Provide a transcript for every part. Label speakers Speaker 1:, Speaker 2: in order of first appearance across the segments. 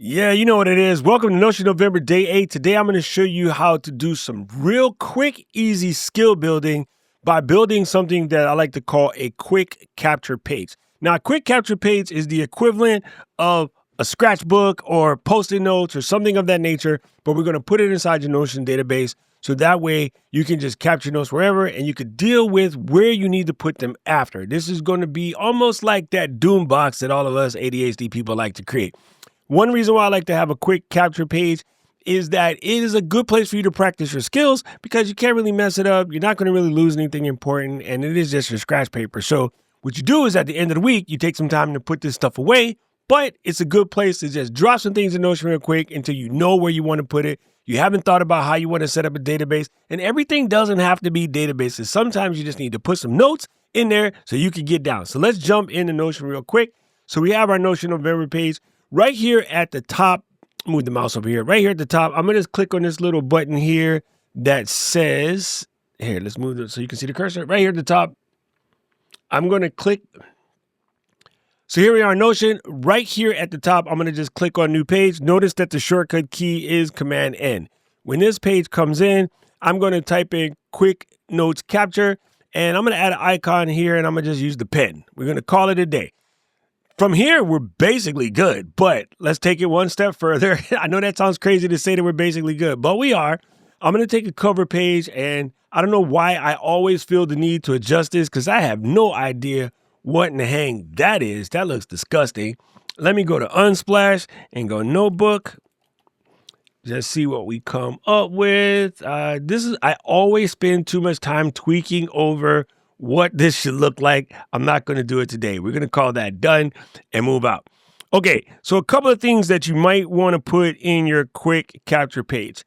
Speaker 1: Yeah, you know what it is. Welcome to Notion November Day 8. Today I'm going to show you how to do some real quick, easy skill building by building something that I like to call a quick capture page. Now, a quick capture page is the equivalent of a scratchbook or post-it notes or something of that nature, but we're going to put it inside your Notion database so that way you can just capture notes wherever and you could deal with where you need to put them after. This is going to be almost like that doom box that all of us ADHD people like to create. One reason why I like to have a quick capture page is that it is a good place for you to practice your skills because you can't really mess it up. You're not going to really lose anything important, and it is just your scratch paper. So what you do is at the end of the week, you take some time to put this stuff away, but it's a good place to just drop some things in Notion real quick until you know where you want to put it. You haven't thought about how you want to set up a database, and everything doesn't have to be databases. Sometimes you just need to put some notes in there so you can get down. So let's jump into Notion real quick. So we have our Notion November page. Right here at the top, move the mouse over here. Right here at the top, I'm going to just click on this little button here that says, here, let's move it so you can see the cursor. Right here at the top, I'm going to click. So here we are in Notion. Right here at the top, I'm going to just click on New Page. Notice that the shortcut key is Command N. When this page comes in, I'm going to type in Quick Notes Capture, and I'm going to add an icon here, and I'm going to just use the pen. We're going to call it a day. From here, we're basically good, but let's take it one step further. I know that sounds crazy to say that we're basically good, but we are. I'm going to take a cover page, and I don't know why I always feel the need to adjust this because I have no idea what in the hang that is. That looks disgusting. Let me go to Unsplash and go Notebook. Just see what we come up with. I always spend too much time tweaking over what this should look like. I'm not going to do it today. We're going to call that done and move out. Okay, so a couple of things that you might want to put in your quick capture page.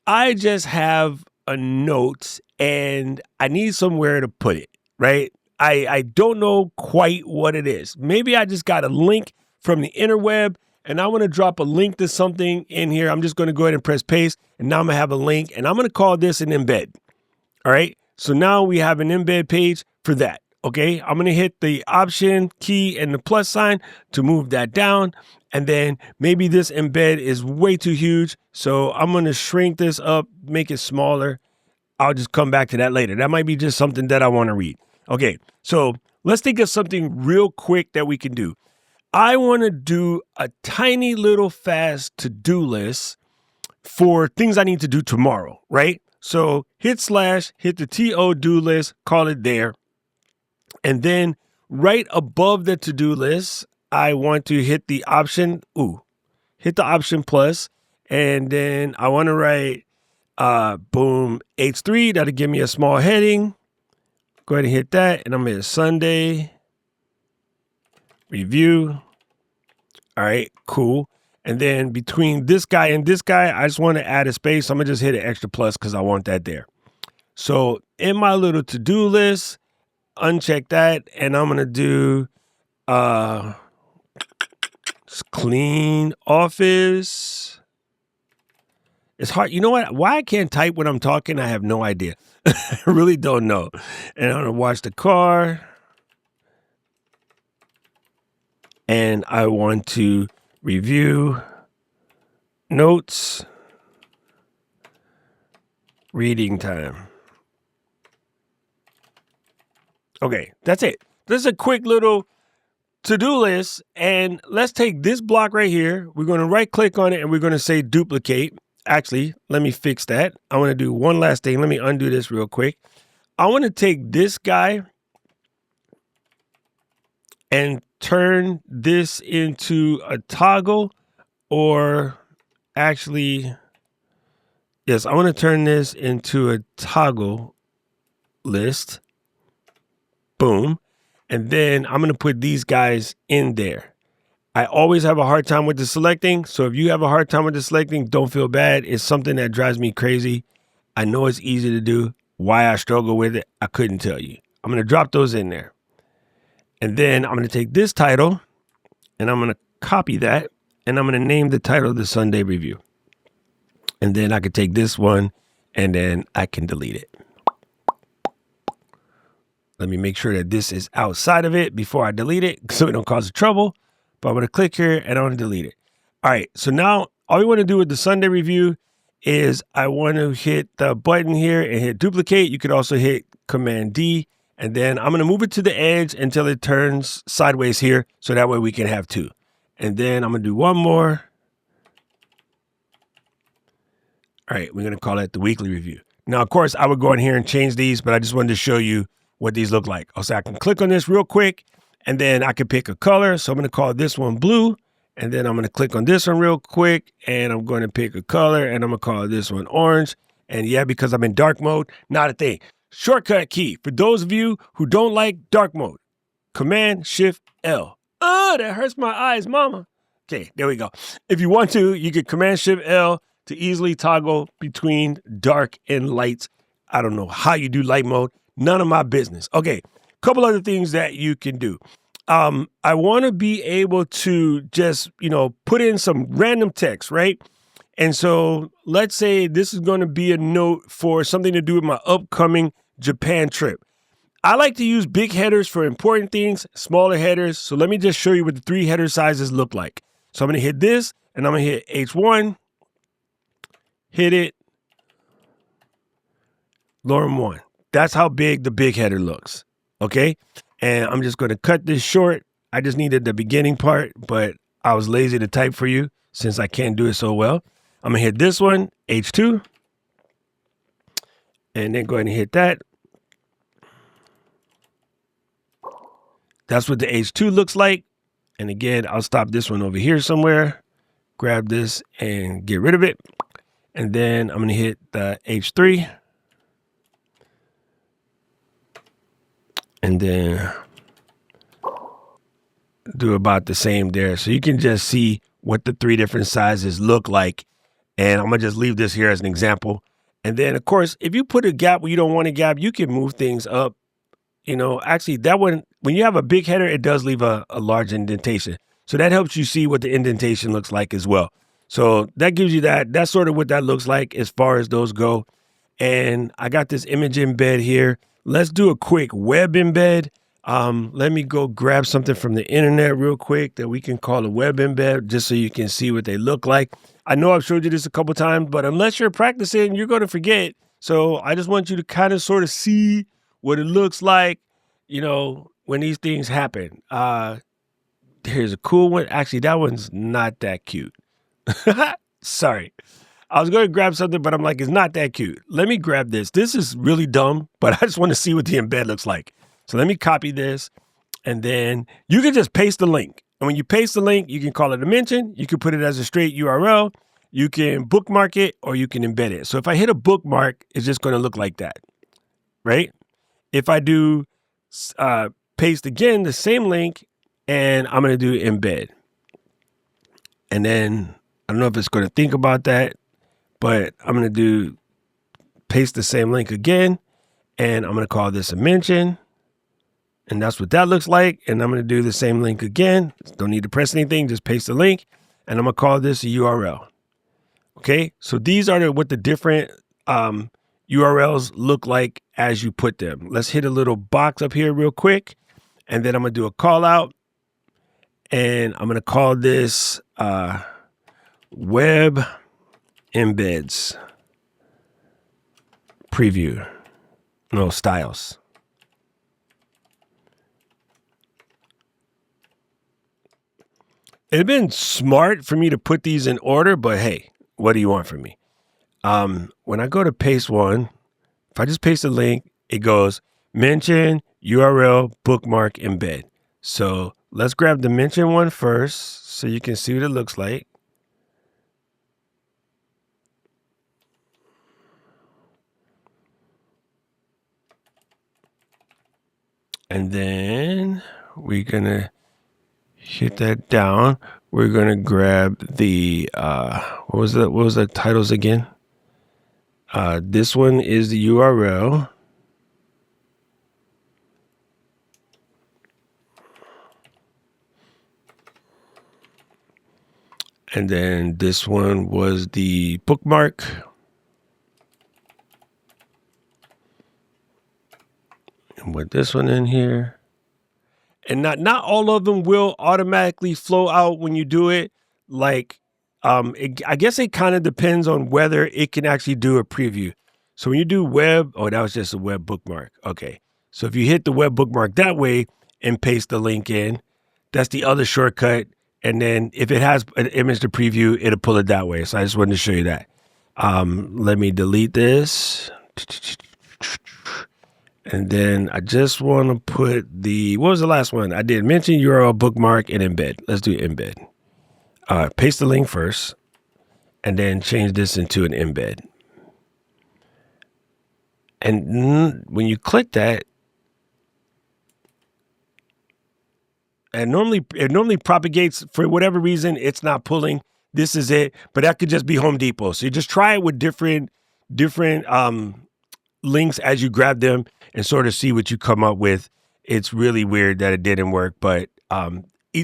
Speaker 1: I just have a note and I need somewhere to put it, right? I don't know quite what it is. Maybe I just got a link from the interweb and I want to drop a link to something in here. I'm just going to go ahead and press paste, and now I'm going to have a link, and I'm going to call this an embed. All right. So now we have an embed page for that. Okay, I'm going to hit the Option key and the plus sign to move that down. And then maybe this embed is way too huge. So I'm going to shrink this up, make it smaller. I'll just come back to that later. That might be just something that I want to read. Okay, so let's think of something real quick that we can do. I want to do a tiny little fast to-do list for things I need to do tomorrow, right? So hit the to-do list, call it there. And then right above the to-do list, I want to hit the option, hit the option plus, and then I want to write, boom, H3, that'll give me a small heading. Go ahead and hit that, and I'm going to hit Sunday review. All right, cool. And then between this guy and this guy, I just want to add a space. I'm going to just hit an extra plus because I want that there. So in my little to-do list, uncheck that. And I'm going to do clean office. It's hard. You know what? Why I can't type when I'm talking, I have no idea. I really don't know. And I'm going to wash the car. And I want to review notes, reading time. Okay, that's it. This is a quick little to-do list. And let's take this block right here. We're going to right click on it and we're going to say duplicate. Actually, let me fix that. I want to do one last thing. Let me undo this real quick. I want to take this guy and turn this into a toggle, or actually, yes, I want to turn this into a toggle list. Boom. And then I'm going to put these guys in there. I always have a hard time with the selecting. So if you have a hard time with the selecting, don't feel bad. It's something that drives me crazy. I know it's easy to do. Why I struggle with it, I couldn't tell you. I'm going to drop those in there. And then I'm going to take this title and I'm going to copy that. And I'm going to name the title the Sunday Review. And then I could take this one and then I can delete it. Let me make sure that this is outside of it before I delete it so it don't cause trouble. But I'm going to click here and I'm going to delete it. All right, so now all we want to do with the Sunday review is I want to hit the button here and hit duplicate. You could also hit Command D, and then I'm going to move it to the edge until it turns sideways here, so that way we can have two. And then I'm going to do one more. All right, we're going to call it the weekly review. Now, of course, I would go in here and change these, but I just wanted to show you what these look like. Also, I can click on this real quick, and then I can pick a color. So I'm going to call this one blue, and then I'm going to click on this one real quick, and I'm going to pick a color, and I'm going to call this one orange. And yeah, because I'm in dark mode, not a thing. Shortcut key, for those of you who don't like dark mode, Command-Shift-L. Oh, that hurts my eyes, mama. Okay, there we go. If you want to, you can Command-Shift-L to easily toggle between dark and light. I don't know how you do light mode. None of my business. Okay, couple other things that you can do. I want to be able to just, put in some random text, right? And so let's say this is going to be a note for something to do with my upcoming Japan trip. I like to use big headers for important things, smaller headers. So let me just show you what the 3 header sizes look like. So I'm going to hit this, and I'm going to hit H1, hit it, Lorem 1. That's how big the big header looks, okay? And I'm just going to cut this short. I just needed the beginning part, but I was lazy to type for you since I can't do it so well. I'm going to hit this one, H2, and then go ahead and hit that. That's what the H2 looks like. And again, I'll stop this one over here somewhere, grab this and get rid of it. And then I'm going to hit the H3. And then do about the same there. So you can just see what the 3 different sizes look like. And I'm going to just leave this here as an example. And then, of course, if you put a gap where you don't want a gap, you can move things up. Actually, that one, when you have a big header, it does leave a large indentation. So that helps you see what the indentation looks like as well. So that gives you that. That's sort of what that looks like as far as those go. And I got this image embed here. Let's do a quick web embed. Let me go grab something from the internet real quick that we can call a web embed, just so you can see what they look like. I know I've showed you this a couple times, but unless you're practicing, you're going to forget. So I just want you to kind of sort of see what it looks like, when these things happen. Here's a cool one. Actually, that one's not that cute. Sorry. I was going to grab something, but I'm like, it's not that cute. Let me grab this. This is really dumb, but I just want to see what the embed looks like. So let me copy this, and then you can just paste the link. And when you paste the link, you can call it a mention. You can put it as a straight URL. You can bookmark it, or you can embed it. So if I hit a bookmark, it's just going to look like that, right? If I do paste again, the same link, and I'm going to do embed. And then I don't know if it's going to think about that, but I'm going to do paste the same link again, and I'm going to call this a mention. And that's what that looks like. And I'm going to do the same link again. Don't need to press anything, just paste the link. And I'm going to call this a URL. Okay, so these are what the different URLs look like as you put them. Let's hit a little box up here real quick. And then I'm going to do a call out. And I'm going to call this web embeds preview. No, styles. It'd been smart for me to put these in order, but hey, what do you want from me? When I go to paste one, if I just paste a link, it goes mention, URL, bookmark, embed. So let's grab the mention one first so you can see what it looks like. And then we're going to hit that down. We're going to grab the, what was the titles again? This one is the URL. And then this one was the bookmark. And put this one in here. And not all of them will automatically flow out when you do it. Like I guess it kind of depends on whether it can actually do a preview. So when you do web, oh, that was just a web bookmark. Okay. So if you hit the web bookmark that way and paste the link in, that's the other shortcut. And then if it has an image to preview, it'll pull it that way. So I just wanted to show you that. Let me delete this. And then I just want to put what was the last one? I did mention URL, bookmark, and embed. Let's do embed. Paste the link first, and then change this into an embed. And when you click that, and it normally propagates. For whatever reason, it's not pulling. This is it, but that could just be Home Depot. So you just try it with different links as you grab them and sort of see what you come up with. It's really weird that it didn't work, but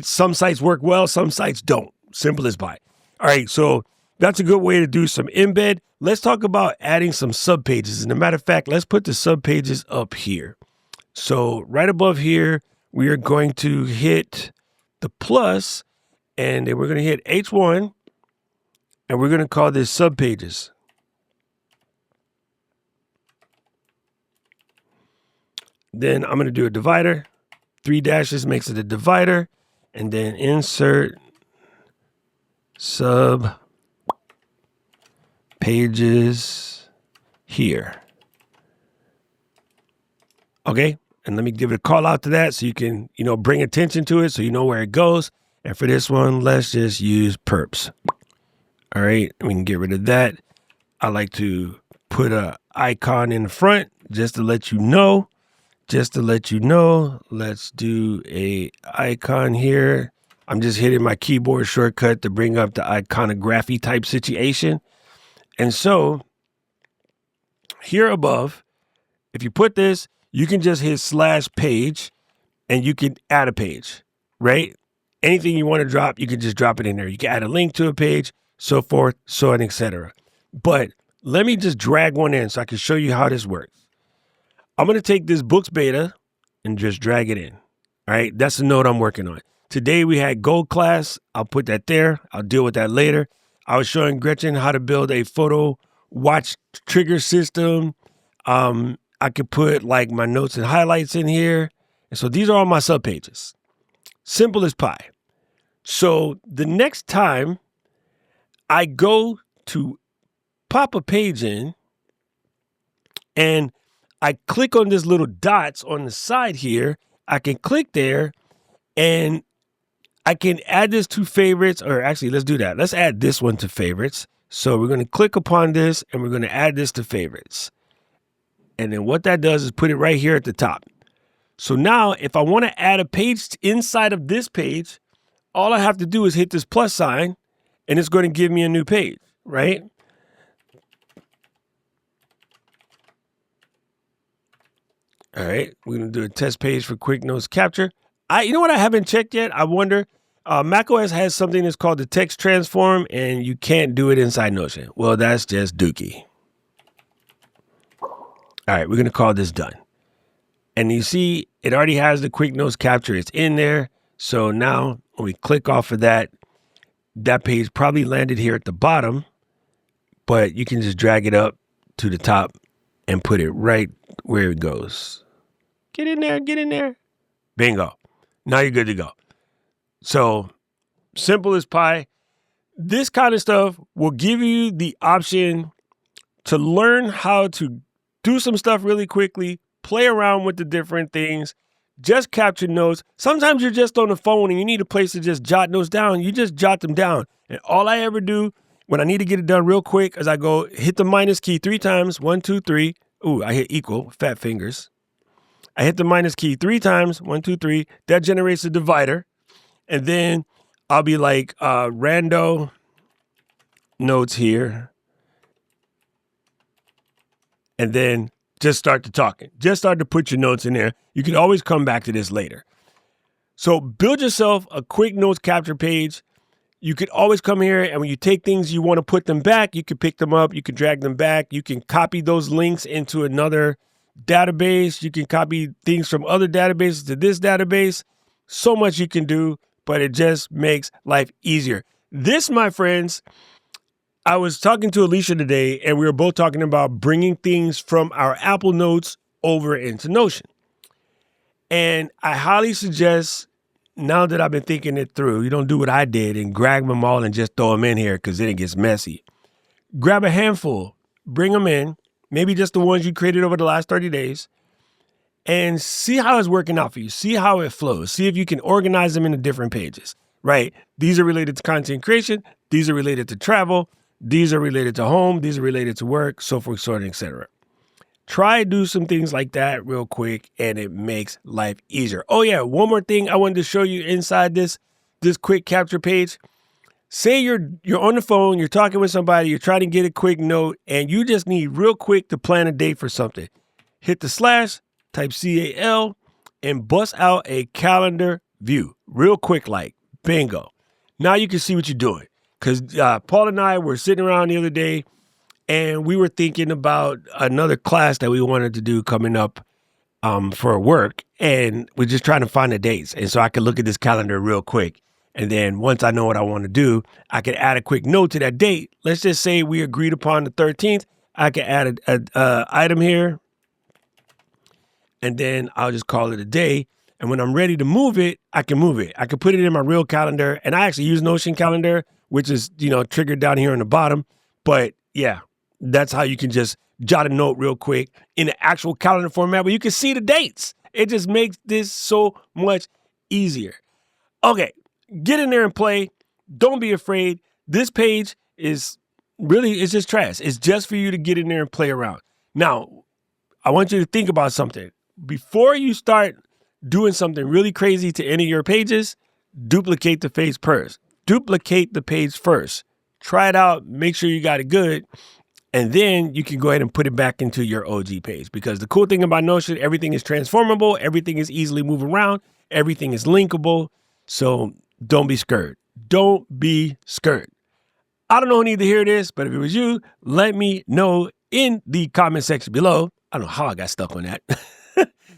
Speaker 1: some sites work well, some sites don't. Simple as pie. All right, so that's a good way to do some embed. Let's talk about adding some subpages. And as a matter of fact, let's put the subpages up here. So right above here, we are going to hit the plus, and then we're going to hit H1, and we're going to call this subpages. Then I'm going to do a divider. 3 dashes makes it a divider, and then insert sub pages here. Okay. And let me give it a call out to that so you can, bring attention to it so you know where it goes. And for this one, let's just use perps. All right. We can get rid of that. I like to put a icon in front just to let you know. Let's do a icon here. I'm just hitting my keyboard shortcut to bring up the iconography type situation. And so here above, if you put this, you can just hit /page and you can add a page, right? Anything you want to drop, you can just drop it in there. You can add a link to a page, so forth, so on, etc. But let me just drag one in so I can show you how this works. I'm going to take this books beta and just drag it in. All right, that's the node I'm working on. Today we had gold class. I'll put that there. I'll deal with that later. I was showing Gretchen how to build a photo watch trigger system. I could put like my notes and highlights in here. And so these are all my subpages. Simple as pie. So the next time I go to pop a page in and I click on this little dots on the side here, I can click there and I can add this to favorites, or actually let's do that. Let's add this one to favorites. So we're going to click upon this and we're going to add this to favorites. And then what that does is put it right here at the top. So now if I want to add a page inside of this page, all I have to do is hit this plus sign and it's going to give me a new page, right? All right, we're going to do a test page for quick notes capture. You know what I haven't checked yet? I wonder, macOS has something that's called the text transform, and you can't do it inside Notion. Well, that's just dookie. All right, we're going to call this done. And you see, it already has the quick notes capture. It's in there. So now when we click off of that, that page probably landed here at the bottom, but you can just drag it up to the top and put it right where it goes. Get in there, get in there. Bingo. Now you're good to go. So simple as pie. This kind of stuff will give you the option to learn how to do some stuff really quickly, play around with the different things, just capture notes. Sometimes you're just on the phone and you need a place to just jot notes down. You just jot them down. And all I ever do when I need to get it done real quick is I go hit the minus key 3 times. 1, 2, 3. Ooh, I hit equal, fat fingers. I hit the minus key 3 times. 1, 2, 3. That generates a divider. And then I'll be like rando notes here. And then just start to talking. Just start to put your notes in there. You can always come back to this later. So build yourself a quick notes capture page. You could always come here, and when you take things you want to put them back, you can pick them up. You can drag them back. You can copy those links into another database. You can copy things from other databases to this database. So much you can do, but it just makes life easier. This, my friends, I was talking to Alicia today, and we were both talking about bringing things from our Apple Notes over into Notion. And I highly suggest, now that I've been thinking it through, you don't do what I did and grab them all and just throw them in here because then it gets messy. Grab a handful, bring them in, maybe just the ones you created over the last 30 days, and see how it's working out for you. See how it flows. See if you can organize them into different pages, right? These are related to content creation. These are related to travel. These are related to home. These are related to work, so forth, so on, etc. Try to do some things like that real quick, and it makes life easier. Oh yeah, one more thing I wanted to show you inside this quick capture page. Say you're on the phone, you're talking with somebody, you're trying to get a quick note, and you just need real quick to plan a date for something. Hit the slash, type CAL, and bust out a calendar view. Real quick, like, bingo. Now you can see what you're doing. Because Paul and I were sitting around the other day, and we were thinking about another class that we wanted to do coming up for work, and we're just trying to find the dates. And so I could look at this calendar real quick. And then once I know what I want to do, I could add a quick note to that date. Let's just say we agreed upon the 13th. I could add an item here, and then I'll just call it a day. And when I'm ready to move it, I can move it. I can put it in my real calendar. And I actually use Notion Calendar, which is, triggered down here on the bottom. But yeah, that's how you can just jot a note real quick in the actual calendar format where you can see the dates. It just makes this so much easier. Okay, get in there and play. Don't be afraid. This page it's just trash. It's just for you to get in there and play around. Now, I want you to think about something. Before you start doing something really crazy to any of your pages, duplicate the page first. Duplicate the page first. Try it out. Make sure you got it good. And then you can go ahead and put it back into your OG page. Because the cool thing about Notion, everything is transformable. Everything is easily moved around. Everything is linkable. So don't be scared. Don't be scared. I don't know who needs to hear this, but if it was you, let me know in the comment section below. I don't know how I got stuck on that.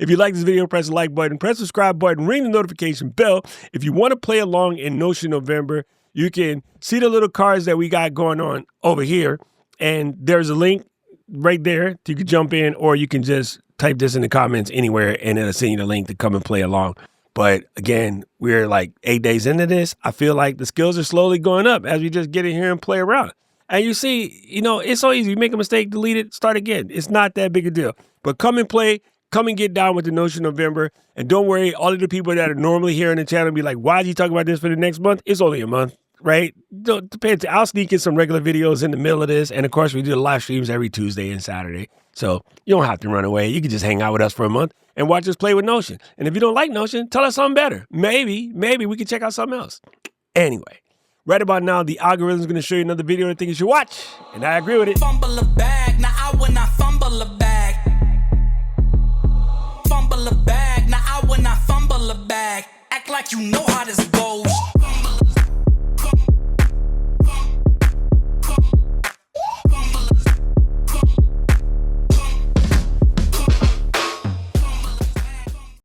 Speaker 1: If you like this video, press the like button, press the subscribe button, ring the notification bell. If you want to play along in Notion November, you can see the little cards that we got going on over here. And there's a link right there. You can jump in, or you can just type this in the comments anywhere and it'll send you the link to come and play along. But again, we're like 8 days into this. I feel like the skills are slowly going up as we just get in here and play around. And you see, it's so easy. You make a mistake, delete it, start again. It's not that big a deal. But come and play. Come and get down with the Notion November. And don't worry, all of the people that are normally here on the channel be like, why did you talk about this for the next month? It's only a month, right? Depends. I'll sneak in some regular videos in the middle of this. And of course, we do the live streams every Tuesday and Saturday. So you don't have to run away. You can just hang out with us for a month and watch us play with Notion. And if you don't like Notion, tell us something better. Maybe we can check out something else. Anyway, right about now, the algorithm is going to show you another video I think you should watch. And I agree with it.